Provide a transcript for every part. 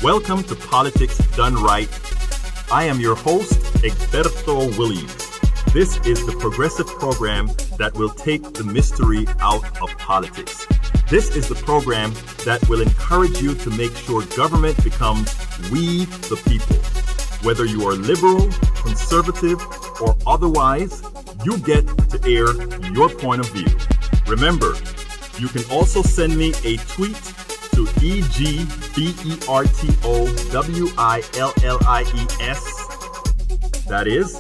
Welcome to Politics Done Right. I am your host, Egberto Willies. This is the progressive program that will take the mystery out of politics. This is the program that will encourage you to make sure government becomes we the people. Whether you are liberal, conservative, or otherwise, you get to air your point of view. Remember, you can also send me a tweet to EGBERTOWILLIES. That is,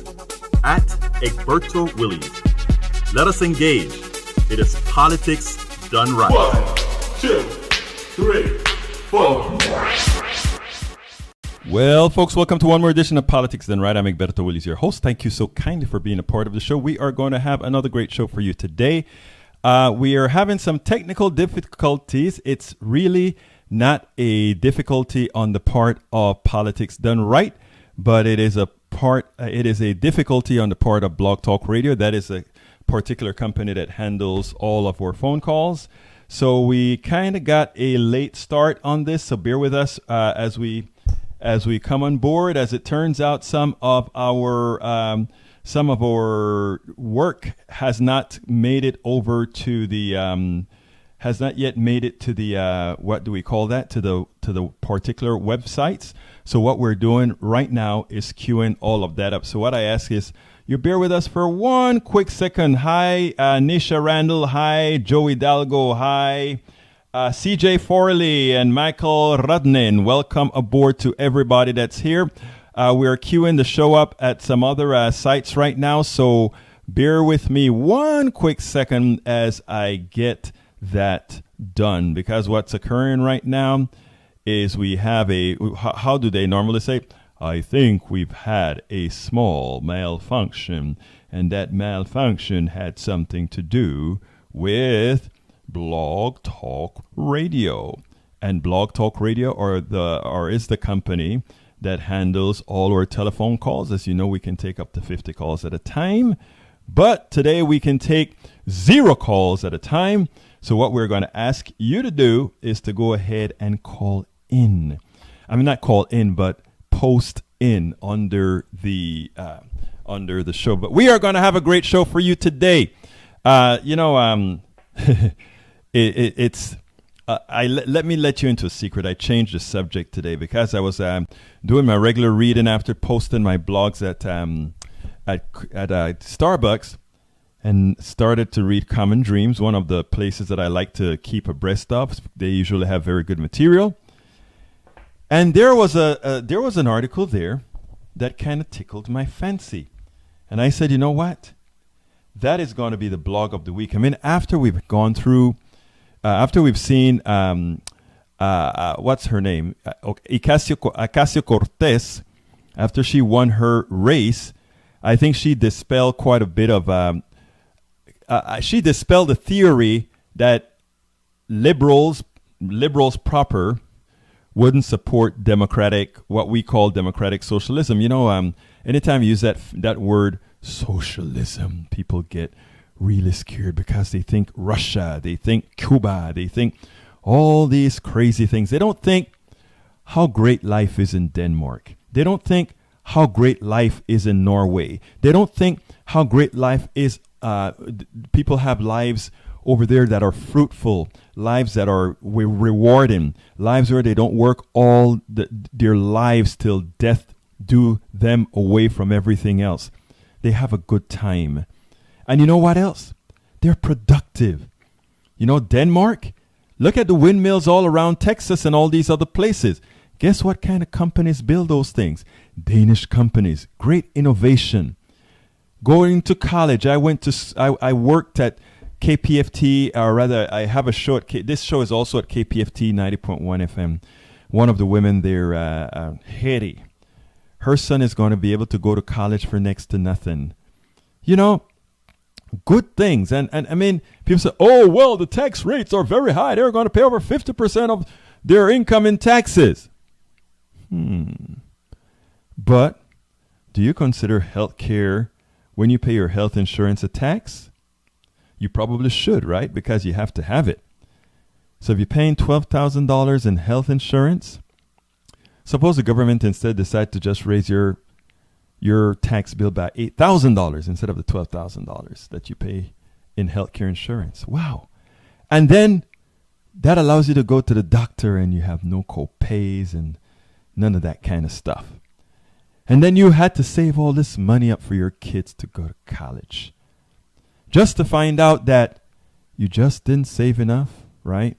at Egberto Willies. Let us engage. It is politics done right. 1, 2, 3, 4. Well, folks, welcome to one more edition of Politics Done Right. I'm Egberto Willies, your host. Thank you so kindly for being a part of the show. We are going to have another great show for you today. We are having some technical difficulties. It's really not a difficulty on the part of Politics Done Right, but it is a difficulty on the part of Blog Talk Radio. That is a particular company that handles all of our phone calls. So we kind of got a late start on this. So bear with us as we come on board. As it turns out, some of our work has not made it over to the has not yet made it to the what do we call that, to the particular websites. So what we're doing right now is queuing all of that up. So what I ask is you bear with us for one quick second. Hi, Nisha Randall. Hi, Joey Dalgo. Hi, CJ Forley and Michael Rudnin. Welcome aboard to everybody that's here. We're queuing the show up at some other sites right now, so bear with me one quick second as I get that done, because what's occurring right now is we have how do they normally say? I think we've had a small malfunction, and that malfunction had something to do with Blog Talk Radio. And Blog Talk Radio is the company that handles all our telephone calls. As you know, we can take up to 50 calls at a time, but today we can take 0 calls at a time. So what we're going to ask you to do is to go ahead and call in. I mean, not call in, but post in under the show. But we are going to have a great show for you today. Let me let you into a secret. I changed the subject today because I was doing my regular reading after posting my blogs at Starbucks, and started to read Common Dreams, one of the places that I like to keep abreast of. They usually have very good material. And there was an article there that kind of tickled my fancy. And I said, you know what? That is going to be the blog of the week. I mean, after we've gone through, after we've seen, what's her name? Ocasio-Cortez, after she won her race, I think she dispelled quite a bit of, she dispelled the theory that liberals proper wouldn't support what we call democratic socialism. You know, anytime you use that word socialism, people get really scared because they think Russia, they think Cuba, they think all these crazy things. They don't think how great life is in Denmark. They don't think how great life is in Norway. They don't think how great life is. People have lives over there that are fruitful, lives that are rewarding, lives where they don't work all their lives till death do them away from everything else. They have a good time. And you know what else? They're productive. You know, Denmark, look at the windmills all around Texas and all these other places. Guess what kind of companies build those things? Danish companies. Great innovation. Going to college, I worked at KPFT, or rather, I have a show this show is also at KPFT 90.1 FM. One of the women there, Hetty, her son is going to be able to go to college for next to nothing. You know, good things. And I mean, people say, oh, well, the tax rates are very high. They're going to pay over 50% of their income in taxes. But do you consider health care, when you pay your health insurance, a tax? You probably should, right? Because you have to have it. So if you're paying $12,000 in health insurance, Suppose the government instead decide to just raise your tax bill by $8,000 instead of the $12,000 that you pay in healthcare insurance. Wow. And then that allows you to go to the doctor and you have no co-pays and none of that kind of stuff. And then you had to save all this money up for your kids to go to college. Just to find out that you just didn't save enough, right?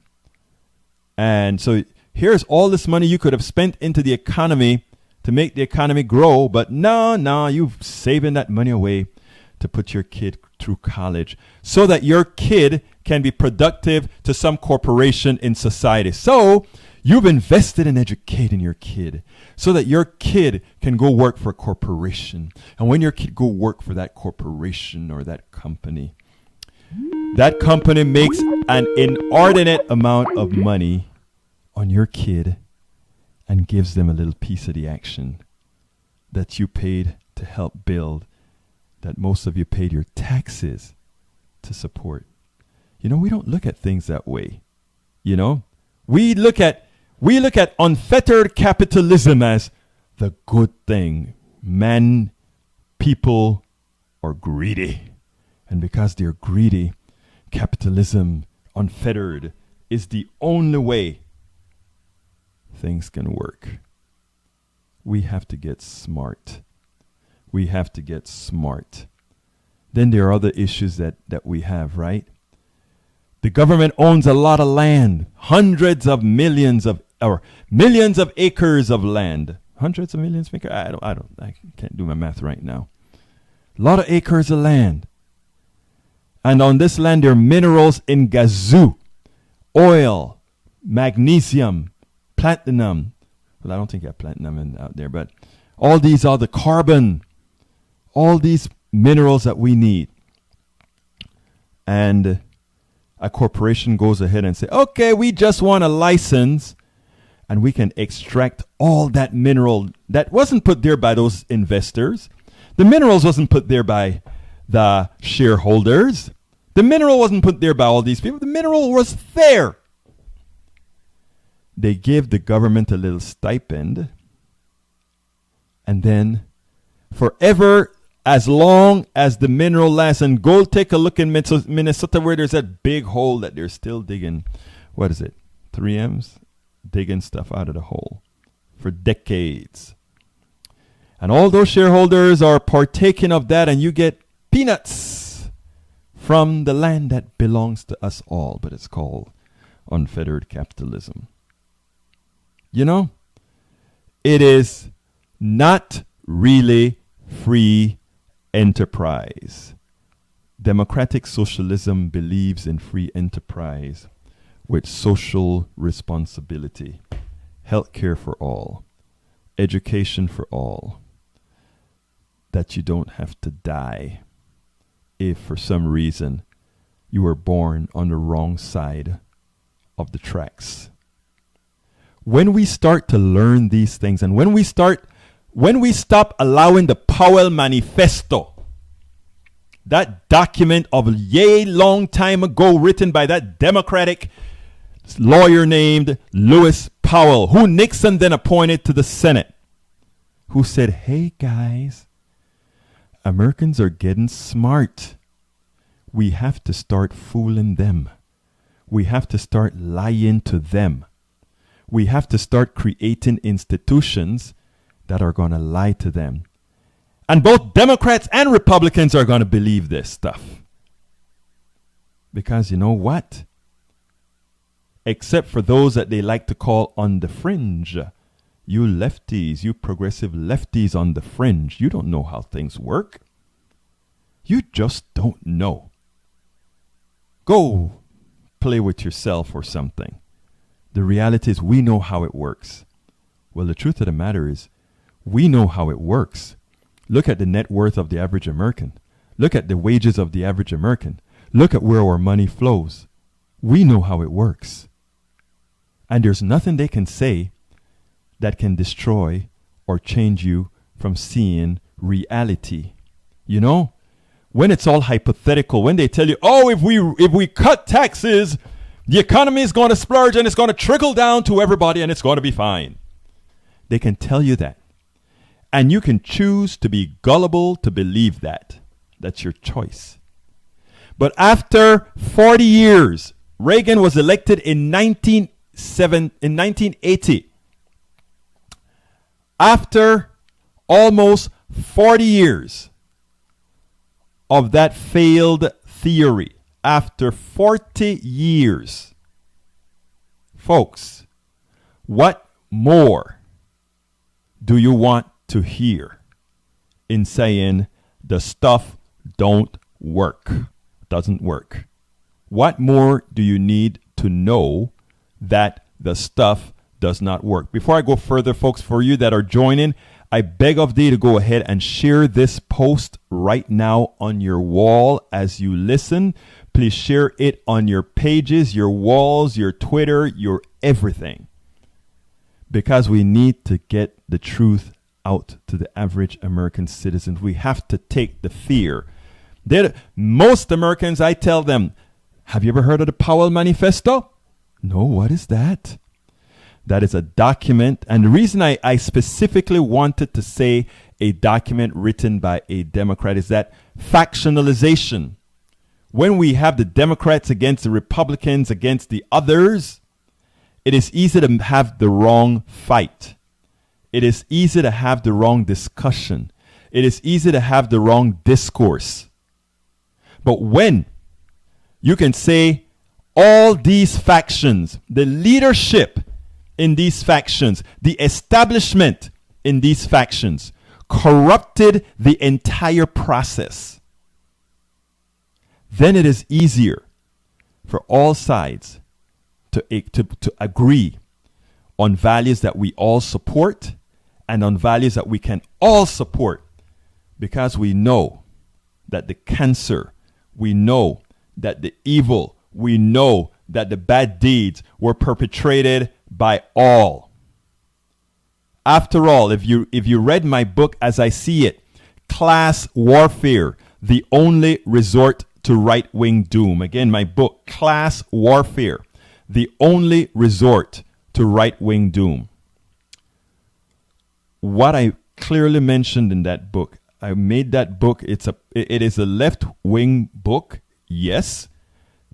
And so here's all this money you could have spent into the economy to make the economy grow, but no, you're saving that money away to put your kid through college so that your kid can be productive to some corporation in society. So you've invested in educating your kid so that your kid can go work for a corporation. And when your kid go work for that corporation or that company makes an inordinate amount of money on your kid and gives them a little piece of the action that you paid to help build, that most of you paid your taxes to support. You know, we don't look at things that way. You know, we look at unfettered capitalism as the good thing. People are greedy. And because they're greedy, capitalism, unfettered, is the only way things can work. We have to get smart. Then there are other issues that we have, right? The government owns a lot of land, millions of acres of land. Hundreds of millions of acres? I can't do my math right now. A lot of acres of land. And on this land, there are minerals in gazoo, oil, magnesium, platinum. Well, I don't think I have platinum out there, but all these are the carbon, all these minerals that we need. And a corporation goes ahead and say, okay, we just want a license and we can extract all that mineral that wasn't put there by those investors. The minerals wasn't put there by the shareholders. The mineral wasn't put there by all these people. The mineral was there. They give the government a little stipend. And then forever, as long as the mineral lasts, and go take a look in Minnesota where there's that big hole that they're still digging. What is it? 3Ms? Digging stuff out of the hole for decades. And all those shareholders are partaking of that, and you get peanuts from the land that belongs to us all, but it's called unfettered capitalism. You know, it is not really free enterprise. Democratic socialism believes in free enterprise with social responsibility, healthcare for all, education for all, that you don't have to die if for some reason you were born on the wrong side of the tracks. When we start to learn these things, and when we stop allowing the Powell Manifesto, that document of a long time ago written by that Democratic lawyer named Lewis Powell, who Nixon then appointed to the Senate, who said, hey guys, Americans are getting smart. We have to start fooling them. We have to start lying to them. We have to start creating institutions that are going to lie to them. And both Democrats and Republicans are going to believe this stuff. Because you know what? Except for those that they like to call on the fringe. You lefties, you progressive lefties on the fringe, you don't know how things work. You just don't know. Go play with yourself or something. The reality is we know how it works. Well, the truth of the matter is we know how it works. Look at the net worth of the average American. Look at the wages of the average American. Look at where our money flows. We know how it works. And there's nothing they can say that can destroy or change you from seeing reality. You know, when it's all hypothetical, when they tell you, oh, if we cut taxes, the economy is going to splurge and it's going to trickle down to everybody and it's going to be fine. They can tell you that. And you can choose to be gullible to believe that. That's your choice. But after 40 years, Reagan was elected in 1980. After almost 40 years of that failed theory, after 40 years, folks, what more do you want to hear in saying the stuff doesn't work? What more do you need to know that the stuff does not work? Before I go further, folks, for you that are joining, I beg of thee to go ahead and share this post right now on your wall as you listen. Please share it on your pages, your walls, your Twitter, your everything. Because we need to get the truth out to the average American citizen. We have to take the fear. Most Americans, I tell them, have you ever heard of the Powell Manifesto? No, what is that? That is a document. And the reason I specifically wanted to say a document written by a Democrat is that factionalization. When we have the Democrats against the Republicans against the others, it is easy to have the wrong fight. It is easy to have the wrong discussion. It is easy to have the wrong discourse. But when you can say all these factions, the leadership in these factions, the establishment in these factions corrupted the entire process, then it is easier for all sides to agree on values that we all support and on values that we can all support, because we know that the cancer, we know that the evil, we know that the bad deeds were perpetrated by all. After all, if you read my book as I see it, Class Warfare, the Only Resort to Right-Wing Doom. Again, my book, Class Warfare, the Only Resort to Right-Wing Doom. What I clearly mentioned in that book, I made that book, it is a left-wing book, yes,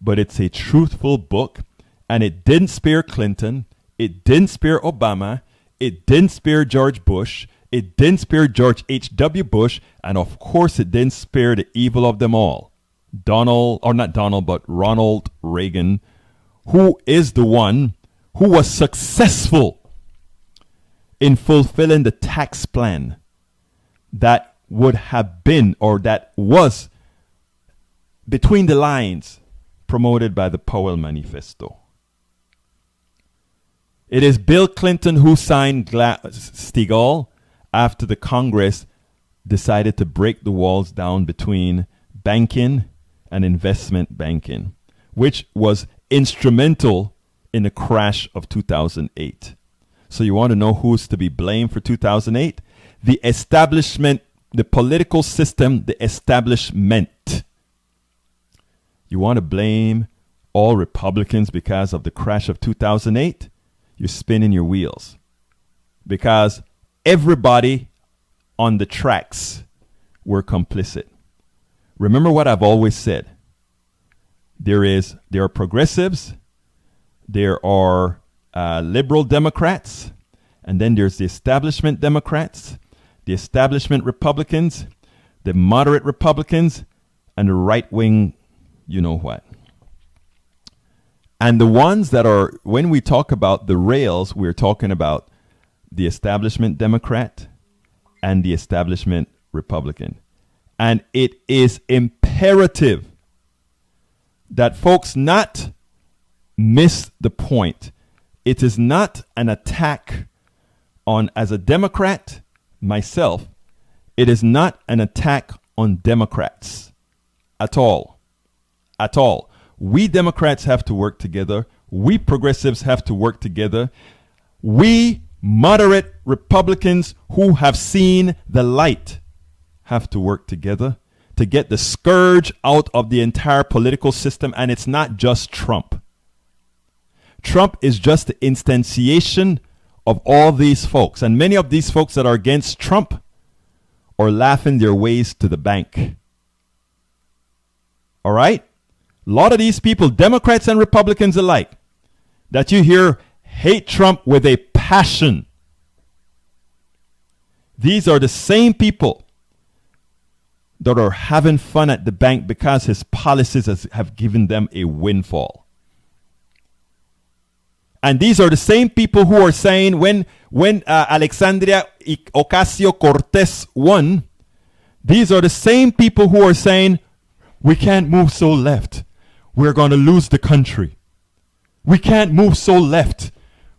but it's a truthful book, and it didn't spare Clinton, it didn't spare Obama, it didn't spare George Bush, it didn't spare George H.W. Bush, and of course it didn't spare the evil of them all. Ronald Reagan, who is the one who was successful in fulfilling the tax plan that would have been, or that was between the lines, promoted by the Powell Manifesto. It is Bill Clinton who signed GlassSteagall after the Congress decided to break the walls down between banking and investment banking, which was instrumental in the crash of 2008. So you want to know who's to be blamed for 2008? The establishment, the political system, the establishment. You want to blame all Republicans because of the crash of 2008? You're spinning your wheels. Because everybody on the tracks were complicit. Remember what I've always said. There are progressives, there are liberal Democrats, and then there's the establishment Democrats, the establishment Republicans, the moderate Republicans, and the right-wing you know what. And the ones that are, when we talk about the rails, we're talking about the establishment Democrat and the establishment Republican. And it is imperative that folks not miss the point. It is not an attack on, as a Democrat, myself, it is not an attack on Democrats at all. At all. We Democrats have to work together. We progressives have to work together. We moderate Republicans who have seen the light have to work together to get the scourge out of the entire political system. And it's not just Trump. Trump is just the instantiation of all these folks, and many of these folks that are against Trump, are laughing their ways to the bank. All right? A lot of these people, Democrats and Republicans alike, that you hear hate Trump with a passion. These are the same people that are having fun at the bank because his policies have given them a windfall. And these are the same people who are saying when Alexandria Ocasio-Cortez won, these are the same people who are saying, we can't move so left. We're going to lose the country. We can't move so left.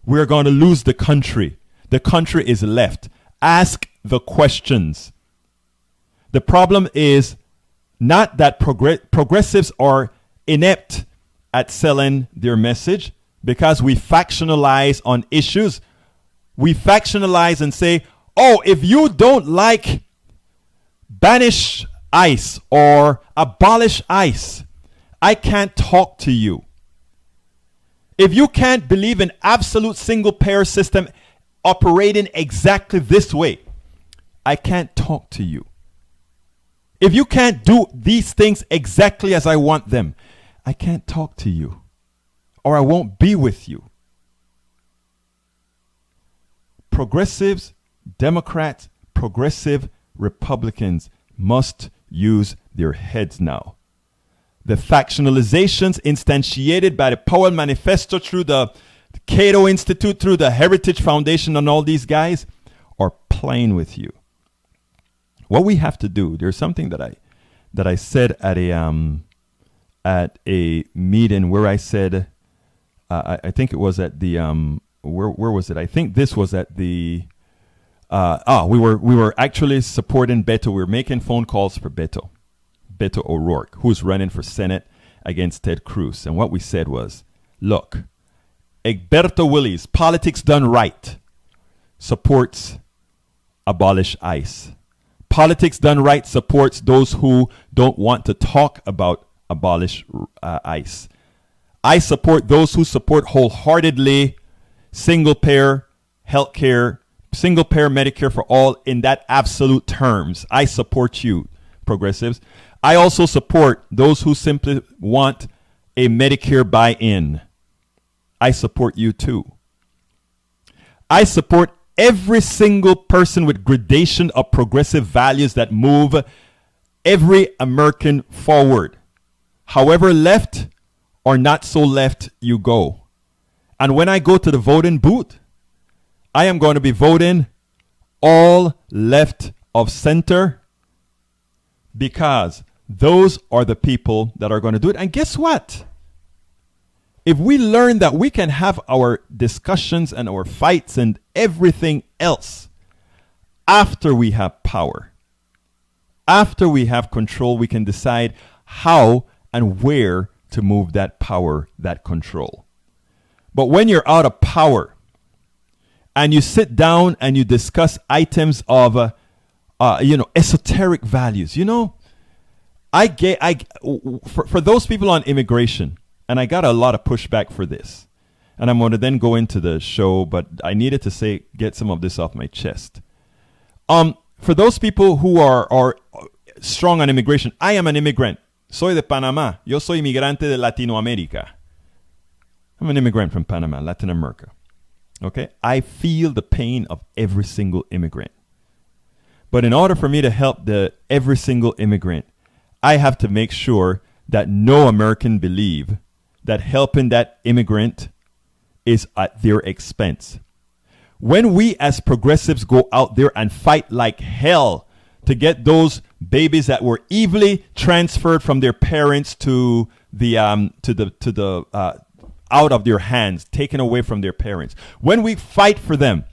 We're going to lose the country. The country is left. Ask the questions. The problem is not that progressives are inept at selling their message, because we factionalize on issues. We factionalize and say, oh, if you don't like banish ICE or abolish ICE, I can't talk to you. If you can't believe in absolute single-payer system operating exactly this way, I can't talk to you. If you can't do these things exactly as I want them, I can't talk to you, or I won't be with you. Progressives, Democrats, progressive Republicans must use their heads now. The factionalizations instantiated by the Powell Manifesto through the Cato Institute, through the Heritage Foundation, and all these guys are playing with you. What we have to do, there's something that I said at a meeting where I said, I think it was at the where was it? I think this was at the we were actually supporting Beto. We were making phone calls for Beto ORourke, who's running for Senate against Ted Cruz. And what we said was, look, Egberto Willies, Politics Done Right, supports abolish ICE. Politics Done Right supports those who don't want to talk about abolish ICE. I support those who support wholeheartedly single-payer healthcare, single-payer Medicare for all in that absolute terms. I support you, progressives. I also support those who simply want a Medicare buy-in. I support you too. I support every single person with gradation of progressive values that move every American forward. However left or not so left you go. And when I go to the voting booth, I am going to be voting all left of center, because those are the people that are going to do it. And guess what? If we learn that we can have our discussions and our fights and everything else after we have power, after we have control, we can decide how and where to move that power, that control. But when you're out of power and you sit down and you discuss items of, esoteric values, for those people on immigration, and I got a lot of pushback for this, and I'm going to then go into the show, but I needed to get some of this off my chest. For those people who are strong on immigration, I am an immigrant. Soy de Panamá. Yo soy inmigrante de Latinoamérica. I'm an immigrant from Panama, Latin America. Okay? I feel the pain of every single immigrant. But in order for me to help every single immigrant, I have to make sure that no American believe that helping that immigrant is at their expense. When we as progressives go out there and fight like hell to get those babies that were evilly transferred from their parents to the out of their hands, taken away from their parents, when we fight for them,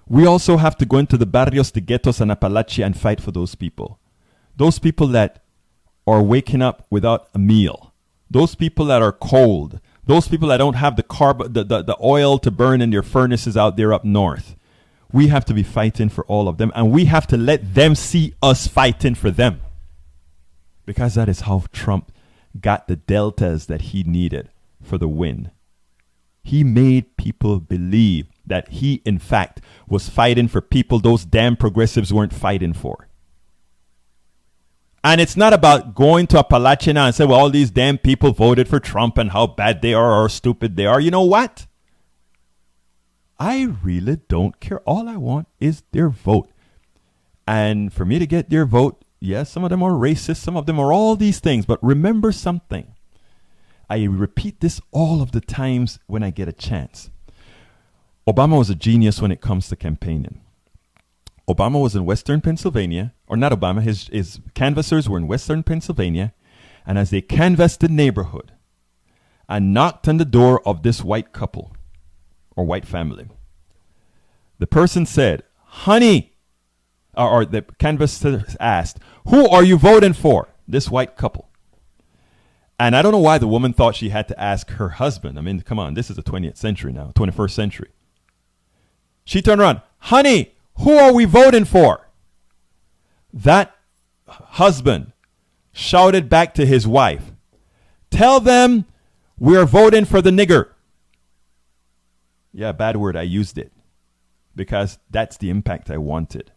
we also have to go into the barrios, the ghettos, and Appalachia and fight for those people. Those people that are waking up without a meal. Those people that are cold. Those people that don't have the oil to burn in their furnaces out there up north. We have to be fighting for all of them, and we have to let them see us fighting for them. Because that is how Trump got the deltas that he needed for the win. He made people believe that he, in fact, was fighting for people those damn progressives weren't fighting for. And it's not about going to Appalachia and say, well, all these damn people voted for Trump and how bad they are or stupid they are. You know what? I really don't care. All I want is their vote. And for me to get their vote, yes, some of them are racist, some of them are all these things. But remember something. I repeat this all of the times when I get a chance. Obama was a genius when it comes to campaigning. Obama was in Western Pennsylvania, or not Obama, his canvassers were in Western Pennsylvania. And as they canvassed the neighborhood and knocked on the door of this white couple or white family, the person said, honey, or the canvasser asked, who are you voting for? This white couple. And I don't know why the woman thought she had to ask her husband. I mean, come on, this is the 20th century now, 21st century. She turned around, honey, who are we voting for? That husband shouted back to his wife, tell them we're voting for the nigger. Yeah, bad word, I used it because that's the impact I wanted.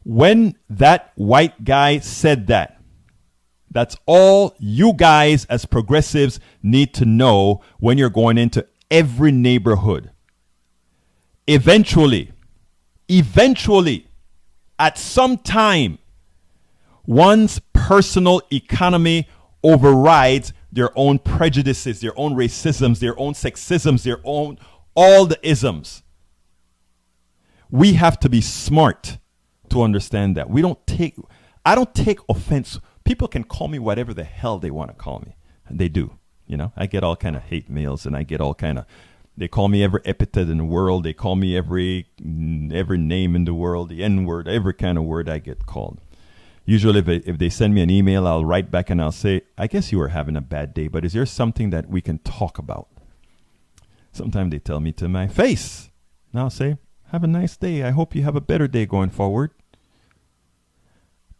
When that white guy said that, that's all you guys as progressives need to know when you're going into every neighborhood. Eventually, at some time, one's personal economy overrides their own prejudices, their own racisms, their own sexisms, their own, all the isms. We have to be smart to understand that. I don't take offense. People can call me whatever the hell they want to call me. And they do. You know, I get all kind of hate mails and I get all kind of, they call me every epithet in the world. They call me every name in the world, the N-word, every kind of word I get called. Usually if they send me an email, I'll write back and I'll say, I guess you were having a bad day, but is there something that we can talk about? Sometimes they tell me to my face. And I'll say, have a nice day. I hope you have a better day going forward.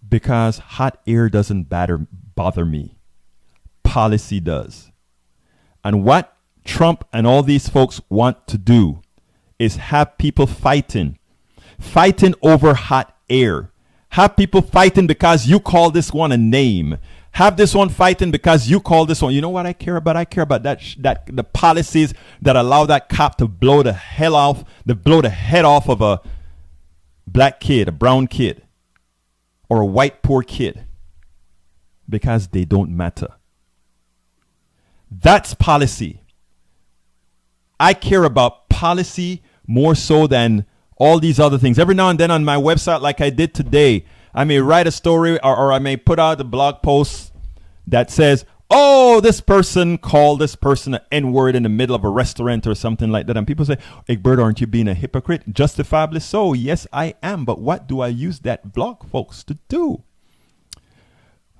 Because hot air doesn't bother me. Policy does. And what Trump and all these folks want to do is have people fighting over hot air. Have people fighting because you call this one a name. Have this one fighting because you call this one. You know what I care about? I care about that the policies that allow that cop to blow the head off of a black kid, a brown kid, or a white poor kid, because they don't matter. That's policy. I care about policy more so than all these other things. Every now and then on my website, like I did today, I may write a story or I may put out a blog post that says, oh, this person called this person an N-word in the middle of a restaurant or something like that. And people say, Egbert, aren't you being a hypocrite? Justifiably so. Yes, I am. But what do I use that blog, folks, to do?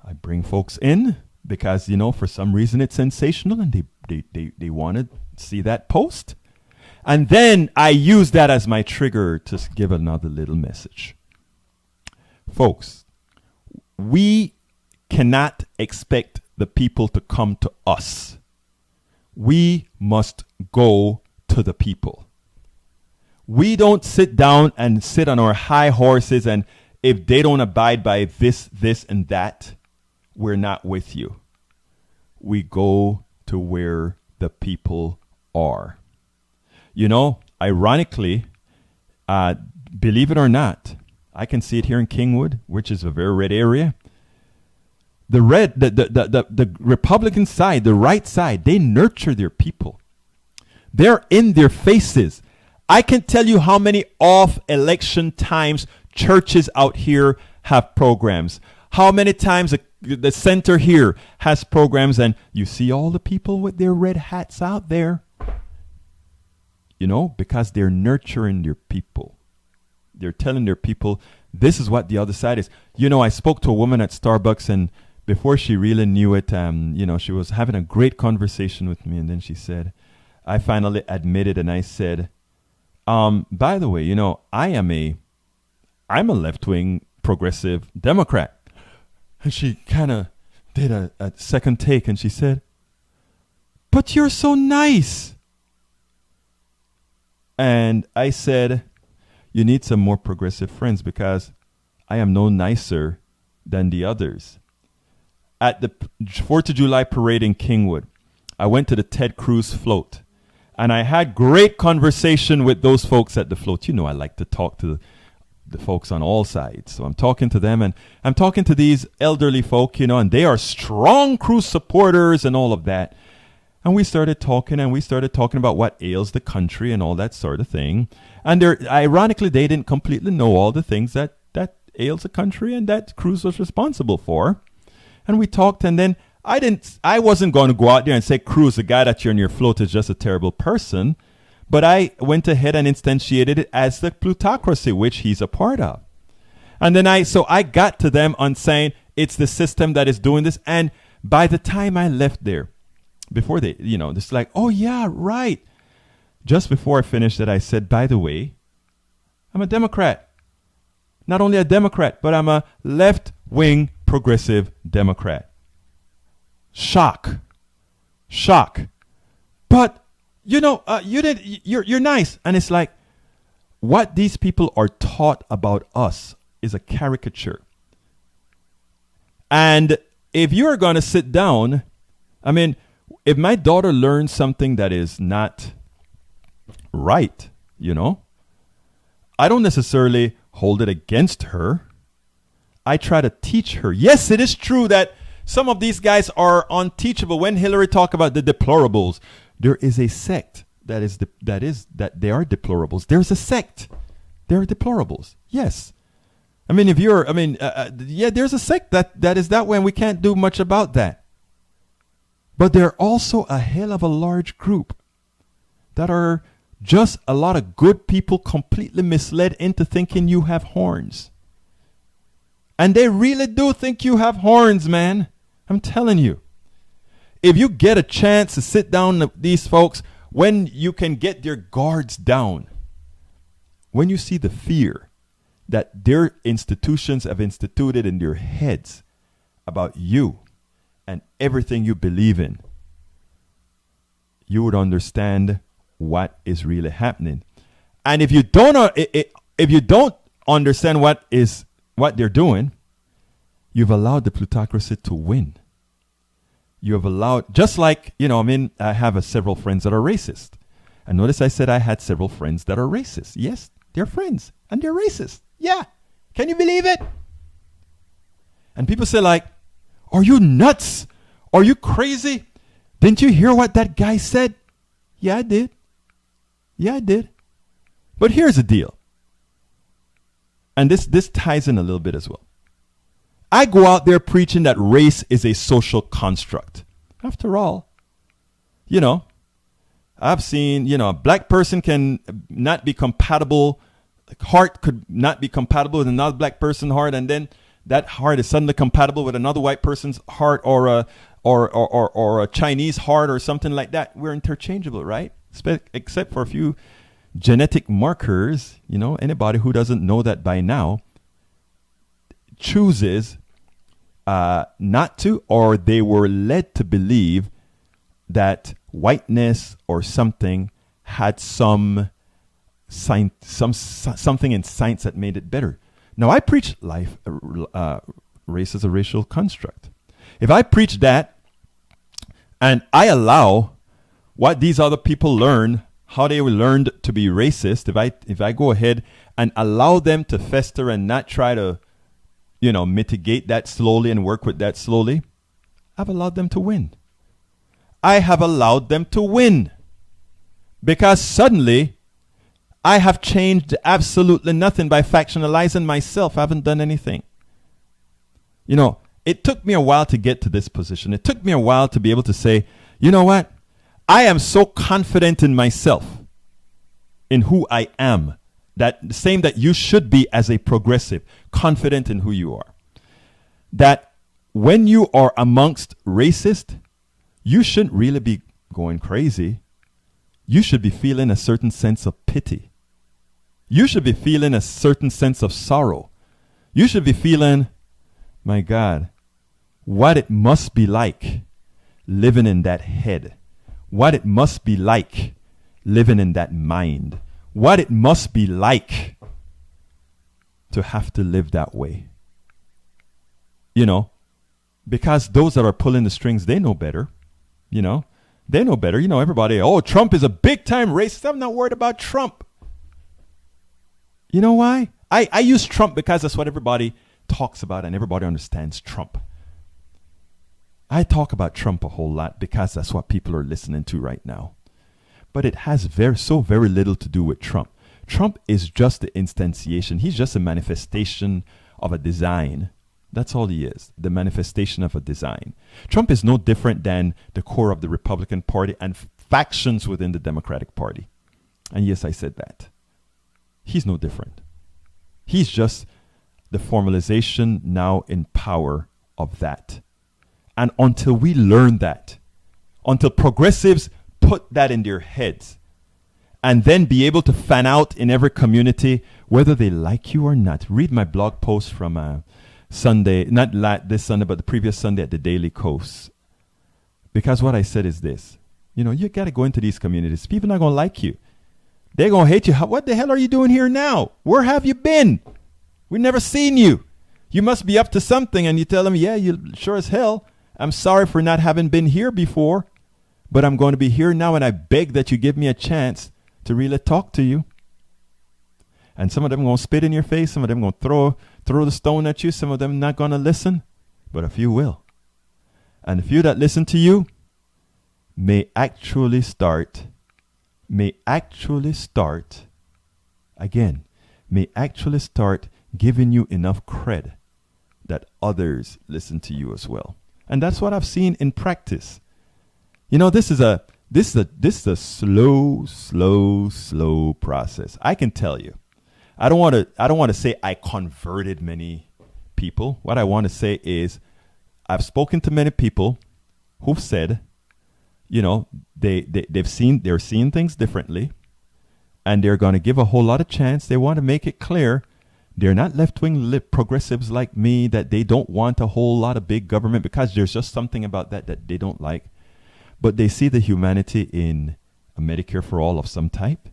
I bring folks in because, you know, for some reason it's sensational and they want to see that post. And then I use that as my trigger to give another little message. Folks, we cannot expect the people to come to us. We must go to the people. We don't sit down and sit on our high horses, and if they don't abide by this, and that, we're not with you. We go to where the people are. You know, ironically, believe it or not, I can see it here in Kingwood, which is a very red area. The Republican side, the right side, they nurture their people. They're in their faces. I can tell you how many off-election times churches out here have programs. How many times the center here has programs, and you see all the people with their red hats out there. You know, because they're nurturing their people. They're telling their people, this is what the other side is. You know, I spoke to a woman at Starbucks, and before she really knew it, you know, she was having a great conversation with me. And then she said, I finally admitted, and I said, by the way, you know, I'm a left-wing progressive Democrat. And she kind of did a second take, and she said, but you're so nice. And I said, you need some more progressive friends because I am no nicer than the others. At the 4th of July parade in Kingwood, I went to the Ted Cruz float. And I had great conversation with those folks at the float. You know, I like to talk to the folks on all sides. So I'm talking to them, and I'm talking to these elderly folk, you know, and they are strong Cruz supporters and all of that. And we started talking about what ails the country and all that sort of thing. And ironically, they didn't completely know all the things that ails the country and that Cruz was responsible for. And we talked, and then I wasn't going to go out there and say, Cruz, the guy that you're in your float is just a terrible person. But I went ahead and instantiated it as the plutocracy, which he's a part of. And then I got to them on saying it's the system that is doing this. And by the time I left there, before they, you know, it's like, oh yeah, right. Just before I finished it, I said, by the way, I'm a Democrat. Not only a Democrat, but I'm a left-wing progressive Democrat. Shock. But, you know, you're nice. And it's like, what these people are taught about us is a caricature. And if you're going to sit down, I mean, if my daughter learns something that is not right, you know, I don't necessarily hold it against her. I try to teach her. Yes, it is true that some of these guys are unteachable. When Hillary talked about the deplorables, there is a sect that they are deplorables. There's a sect. They're deplorables. Yes. I mean, there's a sect that is that way, and we can't do much about that. But there are also a hell of a large group that are just a lot of good people completely misled into thinking you have horns. And they really do think you have horns, man. I'm telling you. If you get a chance to sit down with these folks, when you can get their guards down, when you see the fear that their institutions have instituted in their heads about you and everything you believe in, you would understand what is really happening. And if you don't understand what they're doing, you've allowed the plutocracy to win. You have allowed, just like, you know, I mean, I have several friends that are racist. And notice I said I had several friends that are racist. Yes, they're friends and they're racist. Yeah. Can you believe it? And people say like, are you nuts? Are you crazy? Didn't you hear what that guy said? Yeah, I did. But here's the deal. And this ties in a little bit as well. I go out there preaching that race is a social construct. After all, you know, I've seen, you know, a black person can not be compatible. Heart could not be compatible with another black person's heart, and then that heart is suddenly compatible with another white person's heart, or a Chinese heart, or something like that. We're interchangeable, right? Except for a few genetic markers. You know, anybody who doesn't know that by now chooses not to, or they were led to believe that whiteness or something had something in science that made it better. Now, I preach race as a racial construct. If I preach that and I allow what these other people learn, how they learned to be racist, if I go ahead and allow them to fester and not try to, you know, mitigate that slowly and work with that slowly, I've allowed them to win. I have allowed them to win because suddenly I have changed absolutely nothing by factionalizing myself. I haven't done anything. You know, it took me a while to get to this position. It took me a while to be able to say, you know what? I am so confident in myself, in who I am, that the same that you should be as a progressive, confident in who you are. That when you are amongst racists, you shouldn't really be going crazy. You should be feeling a certain sense of pity. You should be feeling a certain sense of sorrow. You should be feeling, my God, what it must be like living in that head. What it must be like living in that mind. what it must be like to have to live that way. You know, because those that are pulling the strings, they know better. You know, they know better. You know, everybody, oh, Trump is a big time racist. I'm not worried about Trump. You know why? I use Trump because that's what everybody talks about and everybody understands Trump. I talk about Trump a whole lot because that's what people are listening to right now. But it has very little to do with Trump. Trump is just the instantiation. He's just a manifestation of a design. That's all he is, the manifestation of a design. Trump is no different than the core of the Republican Party and factions within the Democratic Party. And yes, I said that. He's no different. He's just the formalization now in power of that. And until we learn that, until progressives put that in their heads, and then be able to fan out in every community, whether they like you or not. Read my blog post from Sunday, not this Sunday, but the previous Sunday at the Daily Coast. Because what I said is this. You know, you got to go into these communities. People are not going to like you. They're going to hate you. What the hell are you doing here now? Where have you been? We've never seen you. You must be up to something. And you tell them, yeah, you sure as hell. I'm sorry for not having been here before, but I'm going to be here now. And I beg that you give me a chance to really talk to you. And some of them are going to spit in your face. Some of them are going to throw the stone at you. Some of them not going to listen, but a few will. And a few that listen to you may actually start giving you enough cred that others listen to you as well. And that's what I've seen in practice. You know, this is a slow process. I can tell you. I don't want to say I converted many people. What I want to say is I've spoken to many people who've said, you know, they're seeing things differently, and they're going to give a whole lot of chance. They want to make it clear they're not left-wing progressives like me, that they don't want a whole lot of big government because there's just something about that they don't like. But they see the humanity in a Medicare for all of some type.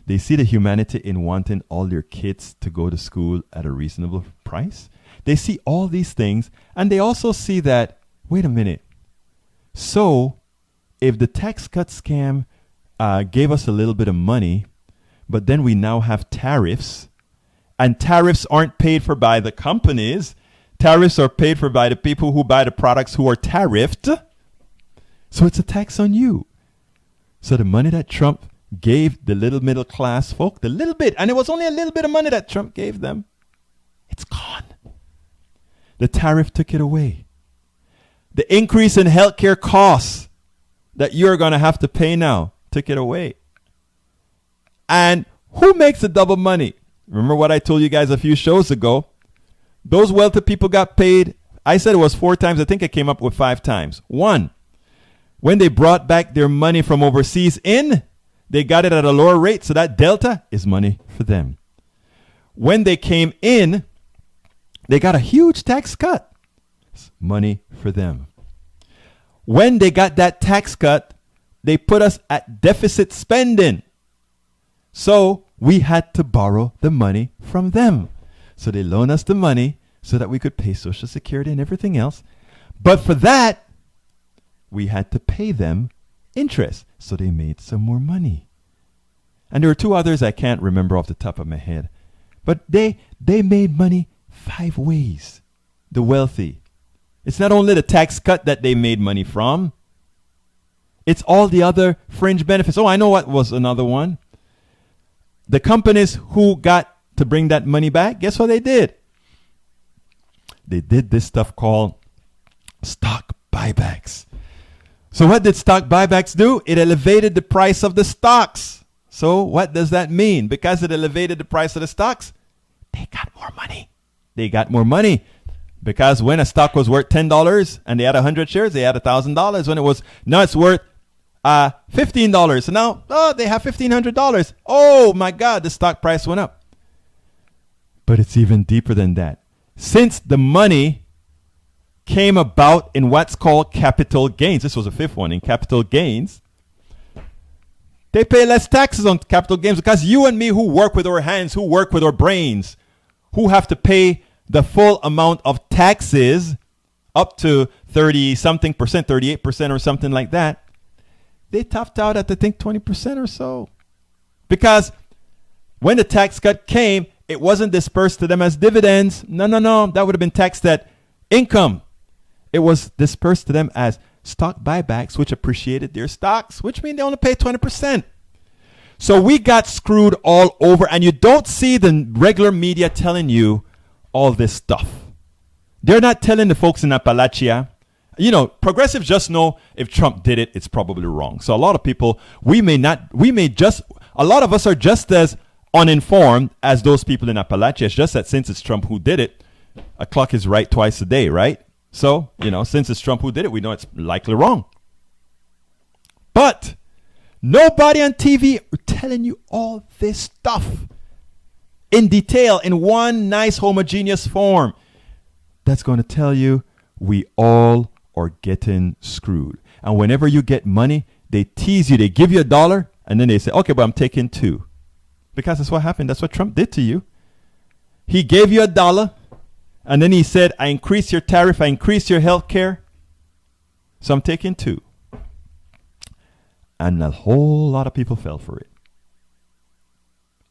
They see the humanity in wanting all their kids to go to school at a reasonable price. They see all these things, and they also see that, wait a minute. So if the tax cut scam gave us a little bit of money, but then we now have tariffs, and tariffs aren't paid for by the companies. Tariffs are paid for by the people who buy the products who are tariffed. So it's a tax on you. So the money that Trump gave the little middle class folk, the little bit, and it was only a little bit of money that Trump gave them, it's gone. The tariff took it away. The increase in healthcare costs that you're going to have to pay now took it away. And who makes the double money? Remember what I told you guys a few shows ago? Those wealthy people got paid. I said it was 4 times. I think I came up with 5 times. 1, when they brought back their money from overseas in, they got it at a lower rate. So that delta is money for them. When they came in, they got a huge tax cut. It's money for them. When they got that tax cut, they put us at deficit spending. So we had to borrow the money from them. So they loaned us the money so that we could pay Social Security and everything else. But for that, we had to pay them interest. So they made some more money. And there were 2 others I can't remember off the top of my head. But they made money 5 ways. The wealthy. It's not only the tax cut that they made money from. It's all the other fringe benefits. Oh, I know what was another one. The companies who got to bring that money back, guess what they did? They did this stuff called stock buybacks. So what did stock buybacks do? It elevated the price of the stocks. So what does that mean? Because it elevated the price of the stocks, they got more money. They got more money. Because when a stock was worth $10 and they had 100 shares, they had $1,000. When it was, now it's worth $15. So now, they have $1,500. Oh my God, the stock price went up. But it's even deeper than that. Since the money came about in what's called capital gains, this was the 5th one, in capital gains, They pay less taxes on capital gains because you and me, who work with our hands, who work with our brains, who have to pay the full amount of taxes up to 30-something percent, 38% or something like that, they topped out at, I think, 20% or so. Because when the tax cut came, it wasn't dispersed to them as dividends. No. That would have been taxed at income. It was dispersed to them as stock buybacks, which appreciated their stocks, which means they only pay 20%. So we got screwed all over, and you don't see the regular media telling you all this stuff. They're not telling the folks in Appalachia. You know, progressives just know if Trump did it, it's probably wrong. So a lot of people, a lot of us are just as uninformed as those people in Appalachia. It's just that since it's Trump who did it, a clock is right twice a day, right? So, since it's Trump who did it, we know it's likely wrong. But nobody on TV are telling you all this stuff in detail, in one nice homogeneous form that's going to tell you we all are getting screwed. And whenever you get money, they tease you. They give you $1, and then they say, okay, but I'm taking $2. Because that's what happened. That's what Trump did to you. He gave you $1, and then he said, I increase your tariff, I increase your health care, so I'm taking $2. And a whole lot of people fell for it.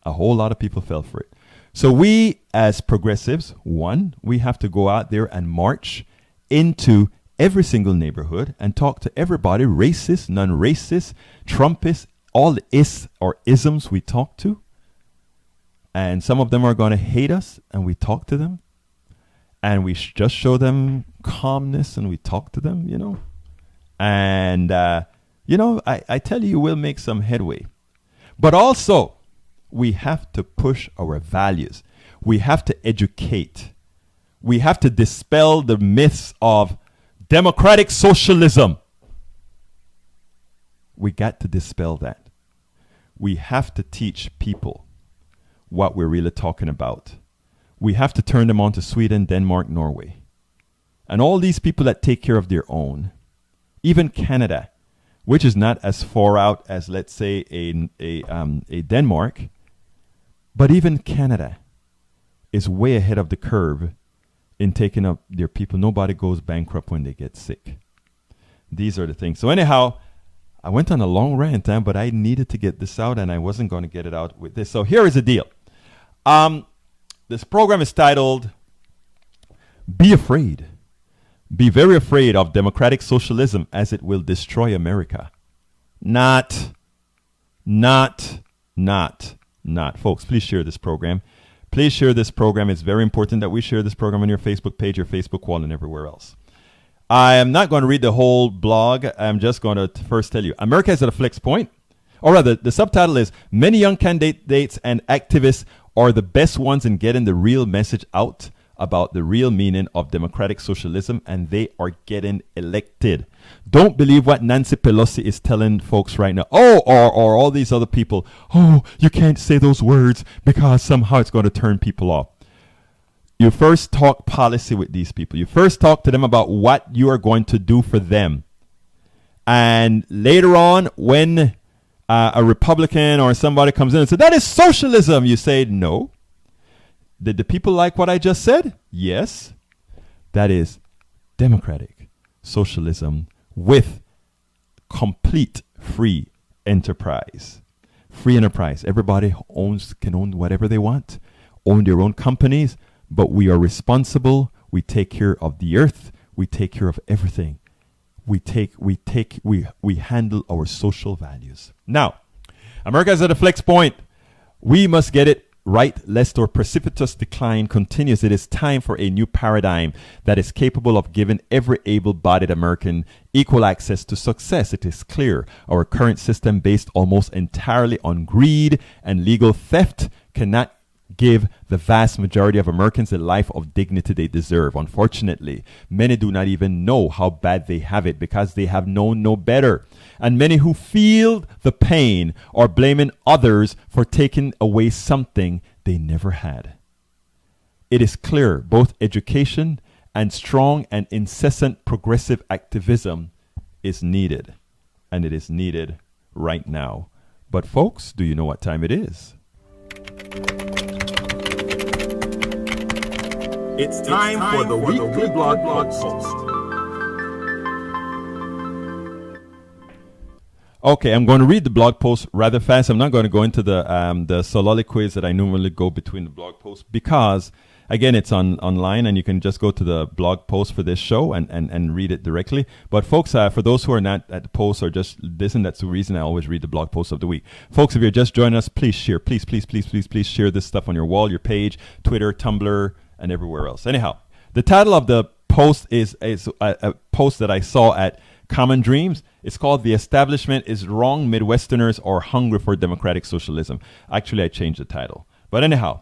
A whole lot of people fell for it. So we, as progressives, we have to go out there and march into every single neighborhood and talk to everybody, racist, non-racist, Trumpists, all the is or isms we talk to. And some of them are going to hate us, and we talk to them. And we just show them calmness, and we talk to them, And, I tell you, we'll make some headway. But also, we have to push our values. We have to educate. We have to dispel the myths of democratic socialism. We got to dispel that. We have to teach people what we're really talking about. We have to turn them on to Sweden, Denmark, Norway. And all these people that take care of their own. Even Canada, which is not as far out as, let's say, a Denmark. But even Canada is way ahead of the curve in taking up their people. Nobody goes bankrupt when they get sick. These are the things. So anyhow, I went on a long rant, but I needed to get this out, and I wasn't going to get it out with this. So here is the deal. This program is titled, Be Afraid. Be very afraid of democratic socialism, as it will destroy America. Not. Folks, please share this program. Please share this program. It's very important that we share this program on your Facebook page, your Facebook wall, and everywhere else. I am not going to read the whole blog. I'm just going to first tell you, America is at a flex point. Or rather, the subtitle is, Many young candidates and activists are the best ones in getting the real message out about the real meaning of democratic socialism, and they are getting elected. Don't believe what Nancy Pelosi is telling folks right now. Or all these other people. Oh, you can't say those words because somehow it's going to turn people off. You first talk policy with these people. You first talk to them about what you are going to do for them. And later on, when a Republican or somebody comes in and says, that is socialism, you say, no. Did the people like what I just said? Yes. That is democratic socialism with complete free enterprise. Free enterprise. Everybody can own whatever they want, own their own companies, but we are responsible. We take care of the earth. We take care of everything. We handle our social values. Now, America is at a flex point. We must get it right, lest our precipitous decline continues. It is time for a new paradigm that is capable of giving every able-bodied American equal access to success. It is clear our current system, based almost entirely on greed and legal theft, cannot give the vast majority of Americans a life of dignity they deserve. Unfortunately, many do not even know how bad they have it because they have known no better. And many who feel the pain are blaming others for taking away something they never had. It is clear both education and strong and incessant progressive activism is needed. And it is needed right now. But folks, do you know what time it is? It's time for the weekly blog post. Okay, I'm going to read the blog post rather fast. I'm not going to go into the soliloquies that I normally go between the blog posts because, again, it's online and you can just go to the blog post for this show and read it directly. But folks, for those who are not at the post or just listen, that's the reason I always read the blog post of the week. Folks, if you're just joining us, please share. Please share this stuff on your wall, your page, Twitter, Tumblr, and everywhere else. Anyhow, the title of the post is a post that I saw at Common Dreams. It's called "The Establishment is Wrong, Midwesterners Are Hungry for Democratic Socialism." Actually, I changed the title. But anyhow,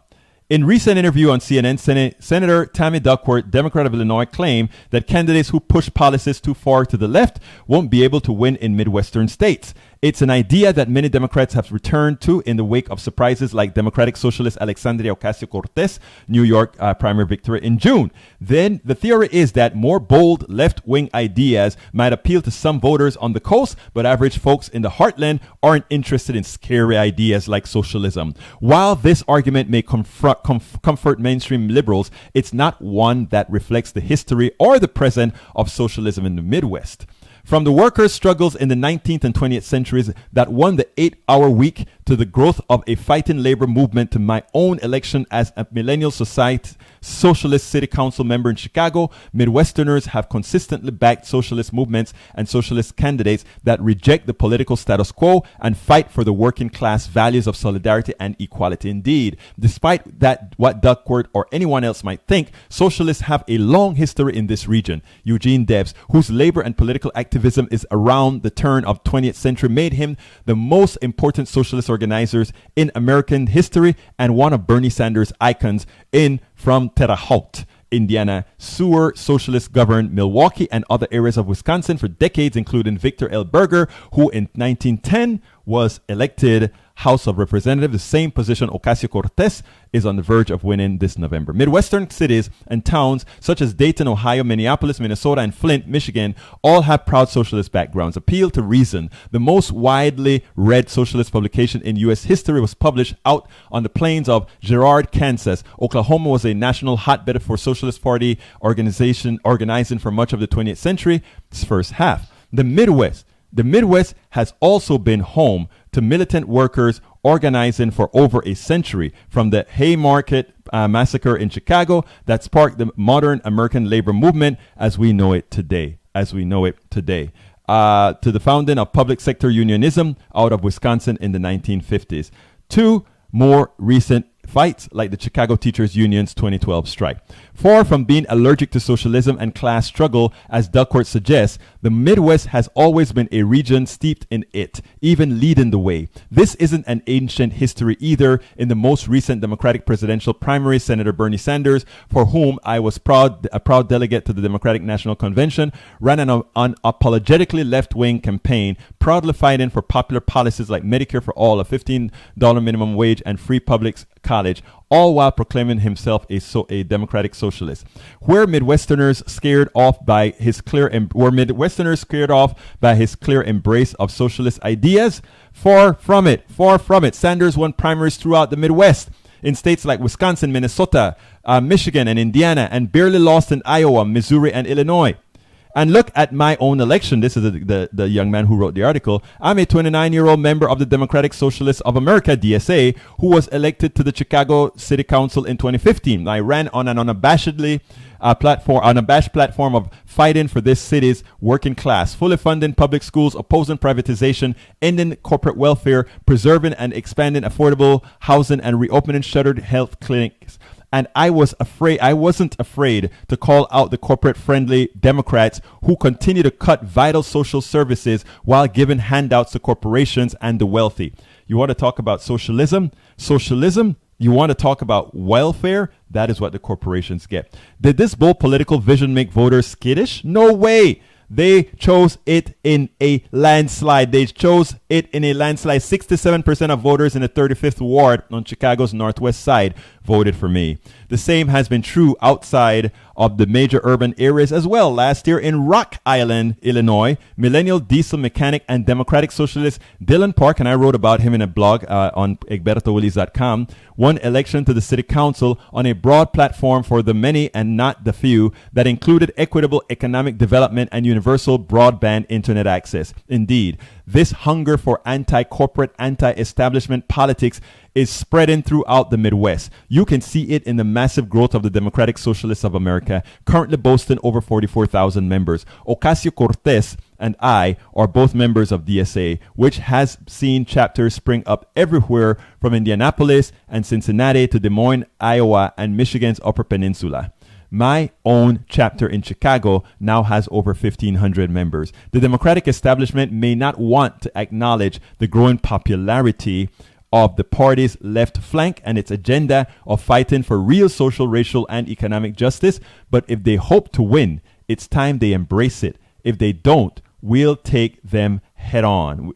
in recent interview on CNN, Senator Tammy Duckworth, Democrat of Illinois, claimed that candidates who push policies too far to the left won't be able to win in Midwestern states. It's an idea that many Democrats have returned to in the wake of surprises like Democratic Socialist Alexandria Ocasio-Cortez' New York primary victory in June. Then the theory is that more bold left-wing ideas might appeal to some voters on the coast, but average folks in the heartland aren't interested in scary ideas like socialism. While this argument may comfort mainstream liberals, it's not one that reflects the history or the present of socialism in the Midwest. From the workers' struggles in the 19th and 20th centuries that won the 8-hour week to the growth of a fighting labor movement to my own election as a millennial socialist city council member in Chicago, Midwesterners have consistently backed socialist movements and socialist candidates that reject the political status quo and fight for the working class values of solidarity and equality. Indeed, despite that, what Duckworth or anyone else might think, socialists have a long history in this region. Eugene Debs, whose labor and political activism is around the turn of 20th century, made him the most important socialist organizers in American history and one of Bernie Sanders' icons from Terre Haute, Indiana. Sewer socialists governed Milwaukee and other areas of Wisconsin for decades, including Victor L. Berger, who in 1910 was elected House of Representatives, the same position Ocasio-Cortez is on the verge of winning this November. Midwestern cities and towns such as Dayton, Ohio, Minneapolis, Minnesota, and Flint, Michigan all have proud socialist backgrounds. Appeal to Reason, the most widely read socialist publication in U.S. history, was published out on the plains of Girard, Kansas. Oklahoma was a national hotbed for Socialist Party organizing for much of the 20th century's first half. The Midwest has also been home to militant workers organizing for over a century, from the Haymarket massacre in Chicago that sparked the modern American labor movement as we know it today. To the founding of public sector unionism out of Wisconsin in the 1950s. To more recent fights like the Chicago Teachers Union's 2012 strike. Far from being allergic to socialism and class struggle, as Duckworth suggests, the Midwest has always been a region steeped in it, even leading the way. This isn't an ancient history either. In the most recent Democratic presidential primary, Senator Bernie Sanders, for whom I was a proud delegate to the Democratic National Convention, ran an unapologetically left-wing campaign, proudly fighting for popular policies like Medicare for all, a $15 minimum wage, and free public college, all while proclaiming himself a democratic socialist. Were Midwesterners scared off by his clear embrace of socialist ideas? Far from it. Sanders won primaries throughout the Midwest, in states like Wisconsin, Minnesota, Michigan, and Indiana, and barely lost in Iowa, Missouri, and Illinois. And look at my own election. This is the young man who wrote the article. I'm a 29-year-old member of the Democratic Socialists of America, DSA, who was elected to the Chicago City Council in 2015. I ran on an unabashed platform of fighting for this city's working class, fully funding public schools, opposing privatization, ending corporate welfare, preserving and expanding affordable housing, and reopening shuttered health clinics. And I wasn't afraid to call out the corporate-friendly Democrats who continue to cut vital social services while giving handouts to corporations and the wealthy. You want to talk about socialism? You want to talk about welfare? That is what the corporations get. Did this bold political vision make voters skittish? No way. They chose it in a landslide. 67% of voters in the 35th ward on Chicago's northwest side voted for me. The same has been true outside of the major urban areas as well. Last year in Rock Island, Illinois, millennial diesel mechanic and Democratic Socialist Dylan Park, and I wrote about him in a blog on egbertowillies.com, won election to the city council on a broad platform for the many and not the few that included equitable economic development and universal broadband internet access. Indeed, this hunger for anti-corporate, anti-establishment politics is spreading throughout the Midwest. You can see it in the massive growth of the Democratic Socialists of America, currently boasting over 44,000 members. Ocasio-Cortez and I are both members of DSA, which has seen chapters spring up everywhere from Indianapolis and Cincinnati to Des Moines, Iowa, and Michigan's Upper Peninsula. My own chapter in Chicago now has over 1,500 members. The Democratic establishment may not want to acknowledge the growing popularity of the party's left flank and its agenda of fighting for real social, racial, and economic justice, but if they hope to win, it's time they embrace it. If they don't, we'll take them head on.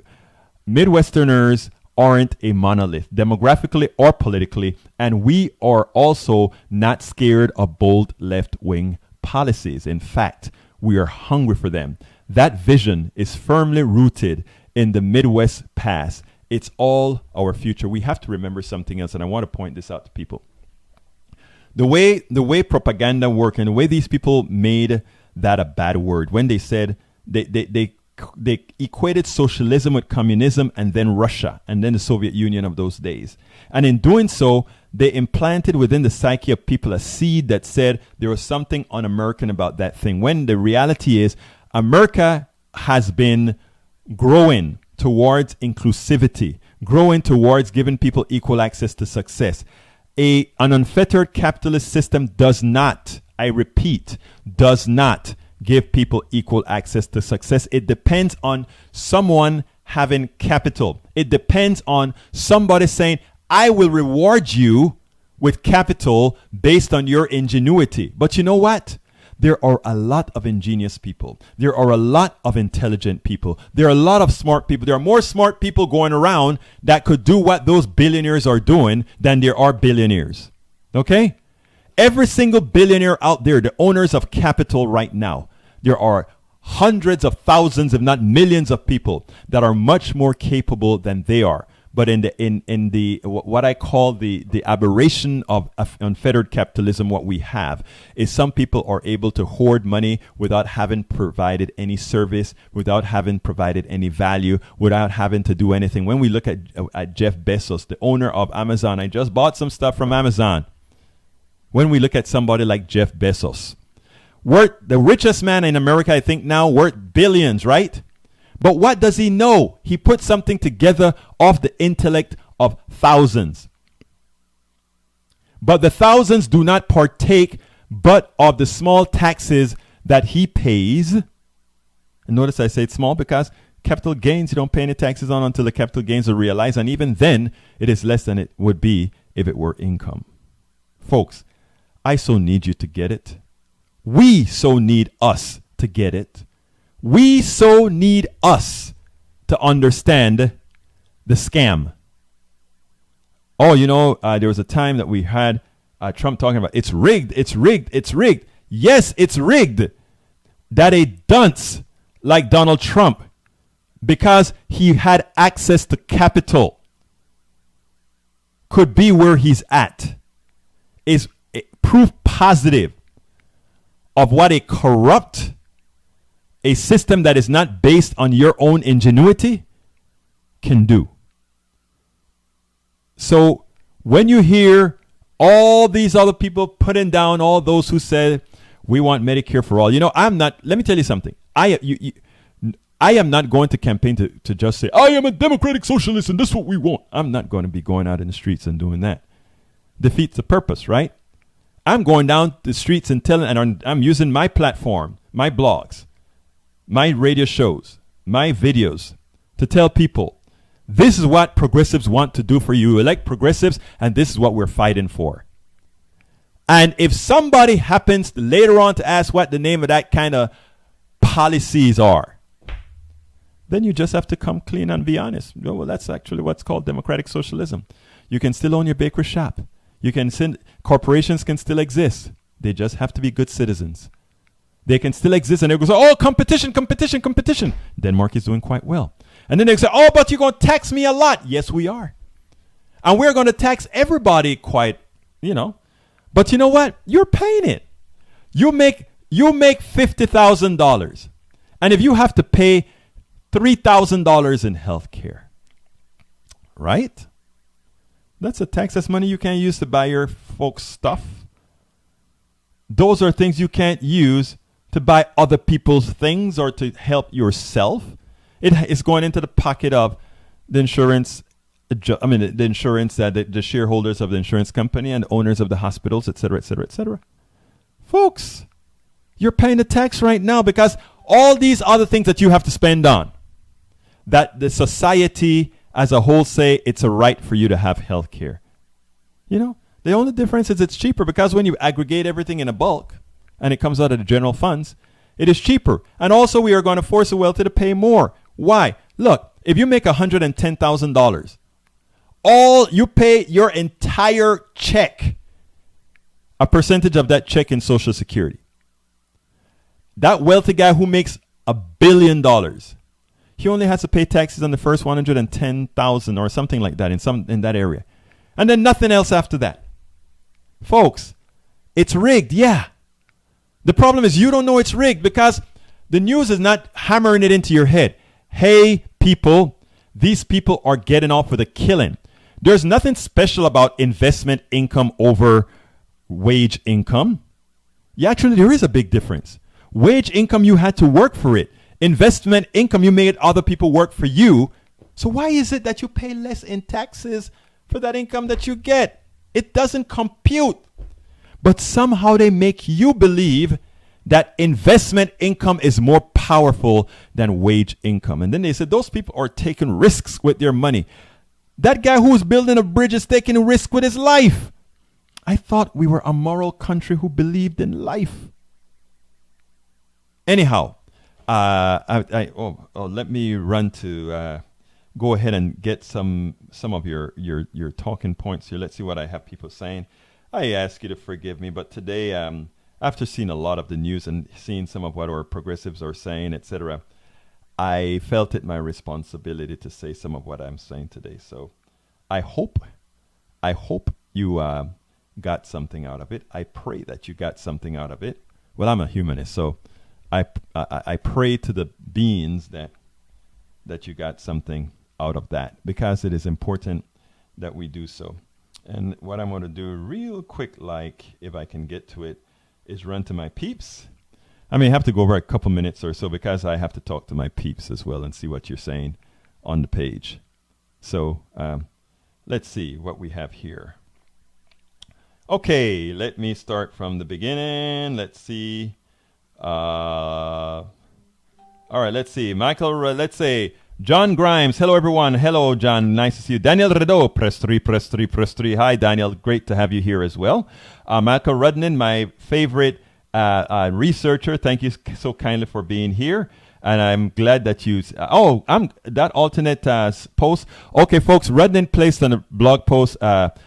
Midwesterners aren't a monolith, demographically or politically, and we are also not scared of bold left-wing policies. In fact, we are hungry for them. That vision is firmly rooted in the Midwest past. It's all our future. We have to remember something else, and I want to point this out to people. The way propaganda works and the way these people made that a bad word, when they said they equated socialism with communism and then Russia and then the Soviet Union of those days. And in doing so, they implanted within the psyche of people a seed that said there was something un-American about that thing, when the reality is America has been growing towards inclusivity, growing towards giving people equal access to success. An unfettered capitalist system does not, I repeat, does not give people equal access to success. It depends on someone having capital. It depends on somebody saying, I will reward you with capital based on your ingenuity. But you know what? There are a lot of ingenious people. There are a lot of intelligent people. There are a lot of smart people. There are more smart people going around that could do what those billionaires are doing than there are billionaires. Okay? Every single billionaire out there, the owners of capital right now, there are hundreds of thousands, if not millions of people that are much more capable than they are. But in the what I call the aberration of unfettered capitalism, what we have is some people are able to hoard money without having provided any service, without having provided any value, without having to do anything. When we look at Jeff Bezos, the owner of Amazon, I just bought some stuff from Amazon. When we look at somebody like Jeff Bezos, worth the richest man in America, I think now, worth billions, right? But what does he know? He put something together off the intellect of thousands. But the thousands do not partake but of the small taxes that he pays. And notice I say it's small because capital gains you don't pay any taxes on until the capital gains are realized. And even then, it is less than it would be if it were income. Folks, I so need you to get it. We so need us to get it. We so need us to understand the scam. Oh, you know, there was a time that we had Trump talking about it's rigged, it's rigged, it's rigged. Yes, it's rigged. That a dunce like Donald Trump, because he had access to capital, could be where he's at, is proof positive of what a corrupt, a system that is not based on your own ingenuity can do. So when you hear all these other people putting down all those who said we want Medicare for all, you know, I'm not, let me tell you something. I am not going to campaign to just say, I am a democratic socialist and this is what we want. I'm not going to be going out in the streets and doing that. Defeats the purpose, right? I'm going down the streets and telling, and I'm using my platform, my blogs, my radio shows, my videos to tell people, this is what progressives want to do for you. Elect progressives, and this is what we're fighting for. And if somebody happens later on to ask what the name of that kind of policies are, then you just have to come clean and be honest. Well, that's actually what's called democratic socialism. You can still own your bakery shop. You can send corporations can still exist. They just have to be good citizens. They can still exist, and they go, oh, competition, competition, competition. Denmark is doing quite well. And then they say, oh, but you're going to tax me a lot. Yes, we are. And we're going to tax everybody quite, But you know what? You're paying it. You make $50,000. And if you have to pay $3,000 in health care, right? That's a tax. That's money you can't use to buy your folks stuff. Those are things you can't use to buy other people's things or to help yourself. It is going into the pocket of the insurance. The insurance that the shareholders of the insurance company and owners of the hospitals, et cetera, et cetera, et cetera. Folks, you're paying the tax right now because all these other things that you have to spend on, that the society as a whole say it's a right for you to have health care. The only difference is it's cheaper because when you aggregate everything in a bulk and it comes out of the general funds, it is cheaper. And also we are going to force the wealthy to pay more. Why? Look, if you make $110,000, you pay your entire check, a percentage of that check in Social Security. That wealthy guy who makes $1 billion, he only has to pay taxes on the first 110,000 or something like that in that area. And then nothing else after that. Folks, it's rigged, yeah. The problem is you don't know it's rigged because the news is not hammering it into your head. Hey, people, these people are getting off with a killing. There's nothing special about investment income over wage income. Yeah, actually, there is a big difference. Wage income, you had to work for it. Investment income, you made other people work for you. So why is it that you pay less in taxes for that income that you get? It doesn't compute. But somehow they make you believe that investment income is more powerful than wage income. And then they said those people are taking risks with their money. That guy who's building a bridge is taking a risk with his life. I thought we were a moral country who believed in life. Anyhow, let me run to go ahead and get some of your talking points here. Let's see what I have people saying. I ask you to forgive me, but today, after seeing a lot of the news and seeing some of what our progressives are saying, etc., I felt it my responsibility to say some of what I'm saying today. So I hope you got something out of it. I pray that you got something out of it. Well, I'm a humanist, so I pray to the beings that you got something out of that, because it is important that we do so. And what I'm going to do real quick, if I can get to it, is run to my peeps. I may have to go over a couple minutes or so because I have to talk to my peeps as well and see what you're saying on the page. So let's see what we have here. Okay, let me start from the beginning. Let's see. All right, let's see. Michael, let's say John Grimes. Hello, everyone. Hello, John. Nice to see you. Daniel Redo. Press 3, press 3, press 3. Hi, Daniel. Great to have you here as well. Michael Rudnin, my favorite researcher. Thank you so kindly for being here. And I'm glad that you... that alternate post. Okay, folks, Rudnin placed on a blog post that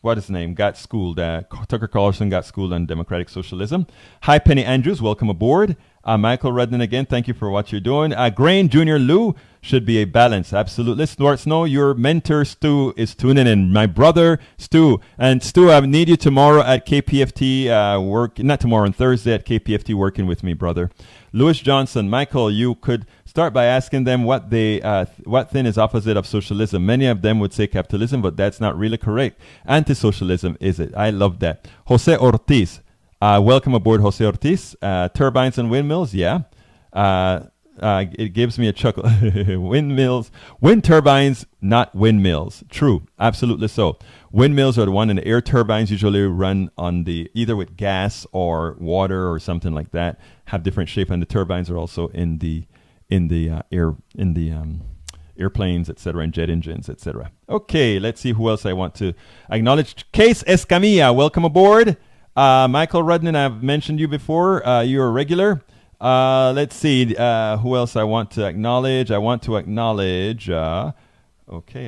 what is his name? Got schooled. Tucker Carlson got schooled on Democratic Socialism. Hi, Penny Andrews. Welcome aboard. Michael Rudnin again. Thank you for what you're doing. Grain Junior Lou should be a balance. Absolutely. Stuart Snow, your mentor Stu is tuning in. My brother Stu. And Stu, I need you tomorrow at KPFT work. Not tomorrow, on Thursday at KPFT working with me, brother. Louis Johnson. Michael, you could start by asking them what thing is opposite of socialism. Many of them would say capitalism, but that's not really correct. Anti-socialism, is it? I love that. Jose Ortiz. Welcome aboard, Jose Ortiz. Turbines and windmills, yeah. It gives me a chuckle. Windmills, wind turbines, not windmills. True, absolutely so. Windmills are the one, and the air turbines usually run on either with gas or water or something like that. Have different shape, and the turbines are also in the airplanes, etc., and jet engines, etc. Okay, let's see who else I want to acknowledge. Case Escamilla, welcome aboard. Michael Rudnin, I've mentioned you before. You're a regular. Let's see. Who else I want to acknowledge? Okay,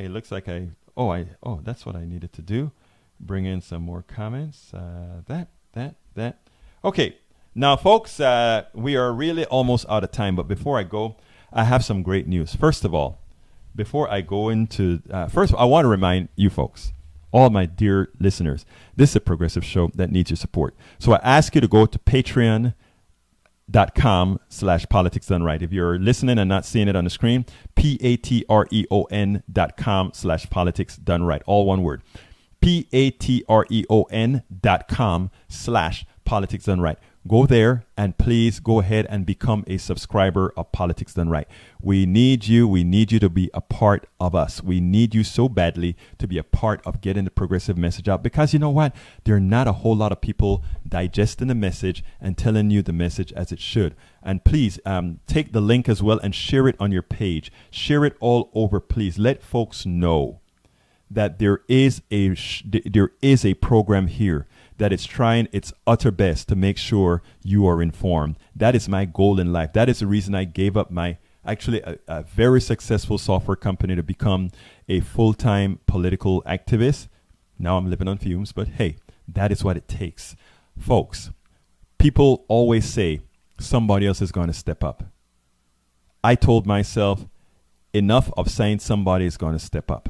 it looks like I That's what I needed to do. Bring in some more comments. That. Okay. Now, folks, we are really almost out of time. But before I go, I have some great news. First of all, before I go into, I want to remind you folks, all my dear listeners, this is a progressive show that needs your support. So I ask you to go to patreon.com/politics done right. If you're listening and not seeing it on the screen, patreon.com/politics done right. All one word. patreon.com/politics done right. Go there and please go ahead and become a subscriber of Politics Done Right. We need you. We need you to be a part of us. We need you so badly to be a part of getting the progressive message out, because you know what? There are not a whole lot of people digesting the message and telling you the message as it should. And please take the link as well and share it on your page. Share it all over, please. Let folks know that there is a program here that it's trying its utter best to make sure you are informed. That is my goal in life. That is the reason I gave up my a very successful software company to become a full-time political activist. Now I'm living on fumes, but hey, that is what it takes. Folks, people always say somebody else is going to step up. I told myself, enough of saying somebody is going to step up.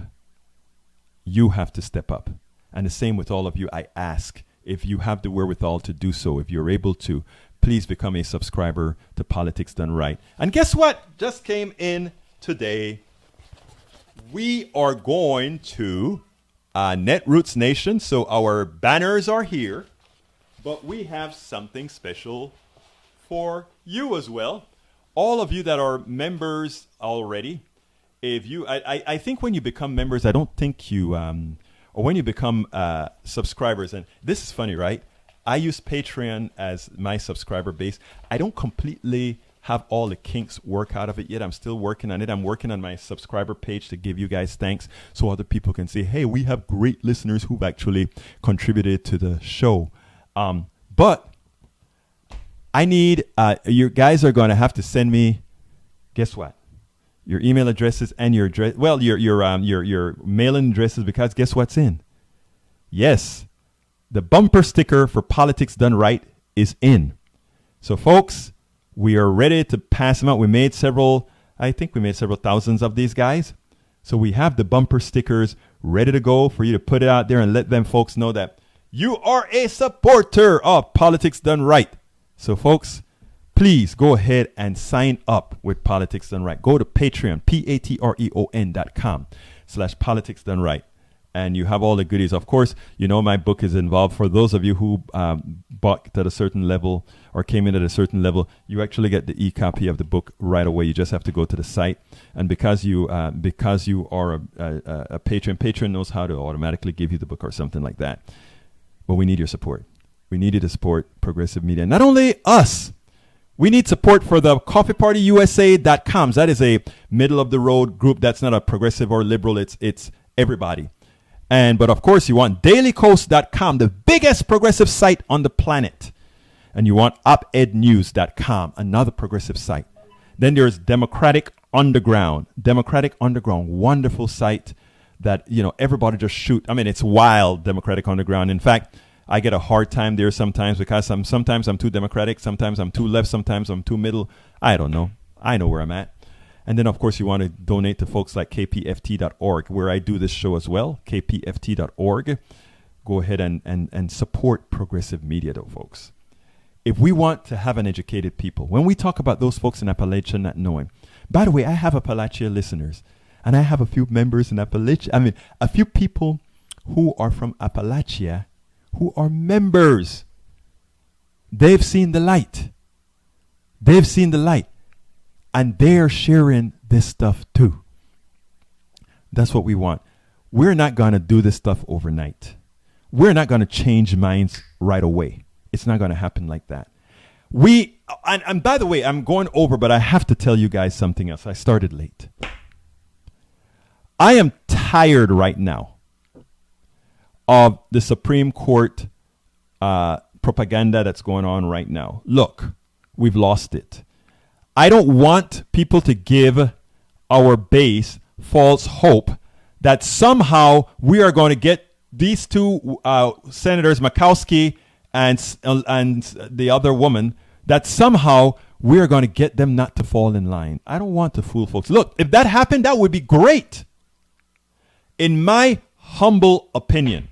You have to step up. And the same with all of you. I ask, if you have the wherewithal to do so, if you're able to, please become a subscriber to Politics Done Right. And guess what just came in today? We are going to Netroots Nation. So our banners are here, but we have something special for you as well. All of you that are members already, if you, I think when you become members, I don't think you, or when you become subscribers, and this is funny, right? I use Patreon as my subscriber base. I don't completely have all the kinks work out of it yet. I'm still working on it. I'm working on my subscriber page to give you guys thanks so other people can say, hey, we have great listeners who've actually contributed to the show. But I need, you guys are going to have to send me, guess what? Your email addresses and your address, well, your mailing addresses, because guess what's in? Yes, the bumper sticker for Politics Done Right is in. So, folks, we are ready to pass them out. We made several thousands of these guys. So we have the bumper stickers ready to go for you to put it out there and let them folks know that you are a supporter of Politics Done Right. So, folks, please go ahead and sign up with Politics Done Right. Go to Patreon, patreon.com/Politics Done Right. And you have all the goodies. Of course, you know my book is involved. For those of you who bought at a certain level or came in at a certain level, you actually get the e-copy of the book right away. You just have to go to the site. And because you are a patron, Patreon knows how to automatically give you the book or something like that. But we need your support. We need you to support progressive media. Not only us. We need support for the coffeepartyusa.com. That is a middle-of-the-road group that's not a progressive or liberal. It's everybody. But, of course, you want dailycoast.com, the biggest progressive site on the planet. And you want opednews.com, another progressive site. Then there's Democratic Underground. Democratic Underground, wonderful site that, everybody just shoot. I mean, it's wild, Democratic Underground. In fact, I get a hard time there sometimes because sometimes I'm too democratic, sometimes I'm too left, sometimes I'm too middle. I don't know. I know where I'm at. And then, of course, you want to donate to folks like kpft.org, where I do this show as well, kpft.org. Go ahead and support progressive media, though, folks. If we want to have an educated people, when we talk about those folks in Appalachia not knowing, by the way, I have Appalachia listeners, and I have a few members in Appalachia. I mean, a few people who are from Appalachia who are members. They've seen the light. They've seen the light. And they're sharing this stuff too. That's what we want. We're not going to do this stuff overnight. We're not going to change minds right away. It's not going to happen like that. And by the way, I'm going over, but I have to tell you guys something else. I started late. I am tired right now of the Supreme Court propaganda that's going on right now. Look, we've lost it. I don't want people to give our base false hope that somehow we are going to get these two senators, Murkowski and the other woman, that somehow we are going to get them not to fall in line. I don't want to fool folks. Look, if that happened, that would be great. In my humble opinion,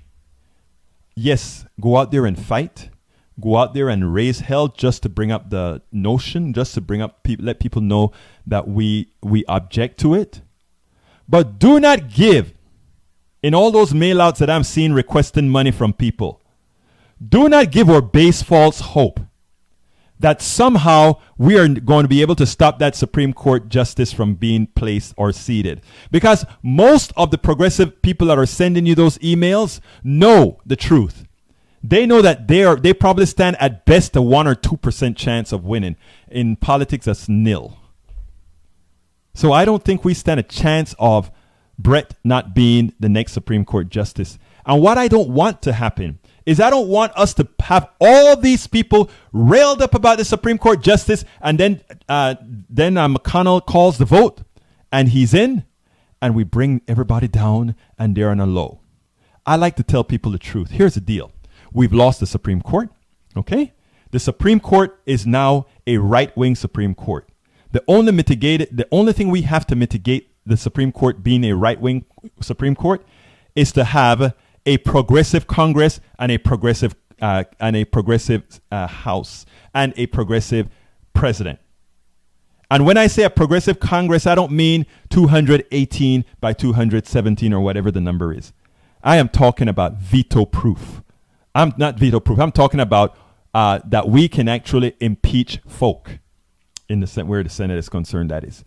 yes, go out there and fight. Go out there and raise hell just to bring up the notion, just to bring up let people know that we object to it. But do not give, in all those mail-outs that I'm seeing requesting money from people, do not give or base false hope that somehow we are going to be able to stop that Supreme Court justice from being placed or seated. Because most of the progressive people that are sending you those emails know the truth. They know that they probably stand at best a 1 or 2% chance of winning. In politics, that's nil. So I don't think we stand a chance of Brett not being the next Supreme Court justice. And what I don't want to happen is I don't want us to have all these people railed up about the Supreme Court justice, and then McConnell calls the vote, and he's in, and we bring everybody down, and they're on a low. I like to tell people the truth. Here's the deal. We've lost the Supreme Court, okay? The Supreme Court is now a right-wing Supreme Court. The only thing we have to mitigate the Supreme Court being a right-wing Supreme Court is to have a progressive Congress and a progressive House and a progressive president. And when I say a progressive Congress, I don't mean 218 by 217 or whatever the number is. I am talking about veto-proof. I'm not veto-proof. I'm talking about that we can actually impeach folk in the Senate, where the Senate is concerned, that is.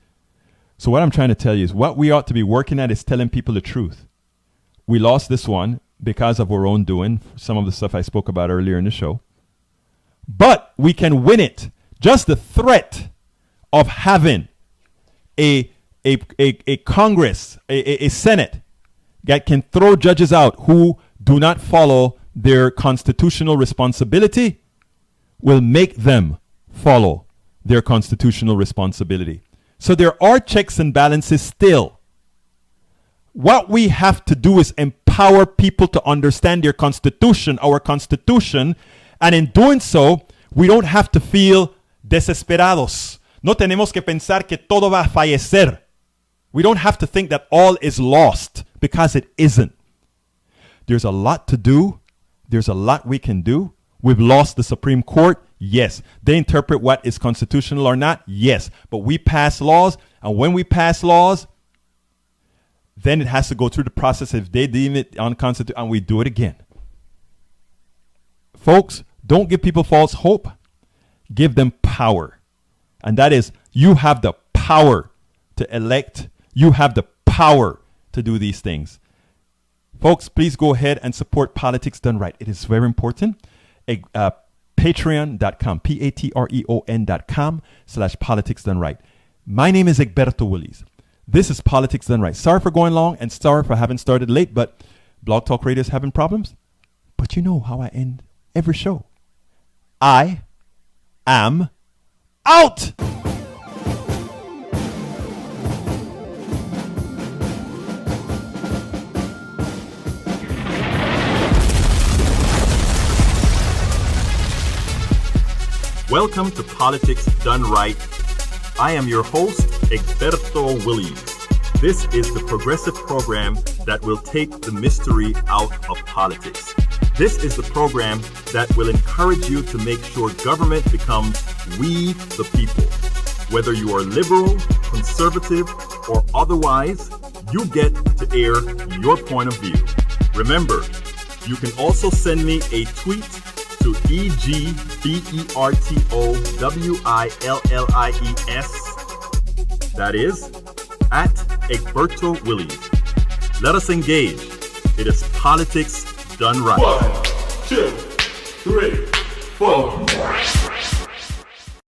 So what I'm trying to tell you is what we ought to be working at is telling people the truth. We lost this one because of our own doing, some of the stuff I spoke about earlier in the show. But we can win it. Just the threat of having a Congress, a Senate that can throw judges out who do not follow their constitutional responsibility will make them follow their constitutional responsibility. So there are checks and balances still. What we have to do is empower people to understand their constitution, our constitution, and in doing so, we don't have to feel desesperados. No tenemos que pensar que todo va a fallecer. We don't have to think that all is lost, because it isn't. There's a lot to do. There's a lot we can do. We've lost the Supreme Court. Yes. They interpret what is constitutional or not. Yes. But we pass laws. And when we pass laws, then it has to go through the process. If they deem it unconstitutional, and we do it again. Folks, don't give people false hope. Give them power. And that is, you have the power to elect. You have the power to do these things. Folks, please go ahead and support Politics Done Right. It is very important. Patreon.com, patreon.com/Politics Done Right. My name is Egberto Willies. This is Politics Done Right. Sorry for going long and sorry for having started late, but Blog Talk Radio is having problems. But you know how I end every show. I am out. Welcome to Politics Done Right. I am your host, Egberto Willies. This is the progressive program that will take the mystery out of politics. This is the program that will encourage you to make sure government becomes we the people. Whether you are liberal, conservative, or otherwise, you get to air your point of view. Remember, you can also send me a tweet to EGBERTOWILLIES. That is, at Egberto Willies. Let us engage. It is Politics Done Right. 1, 2, 3, 4.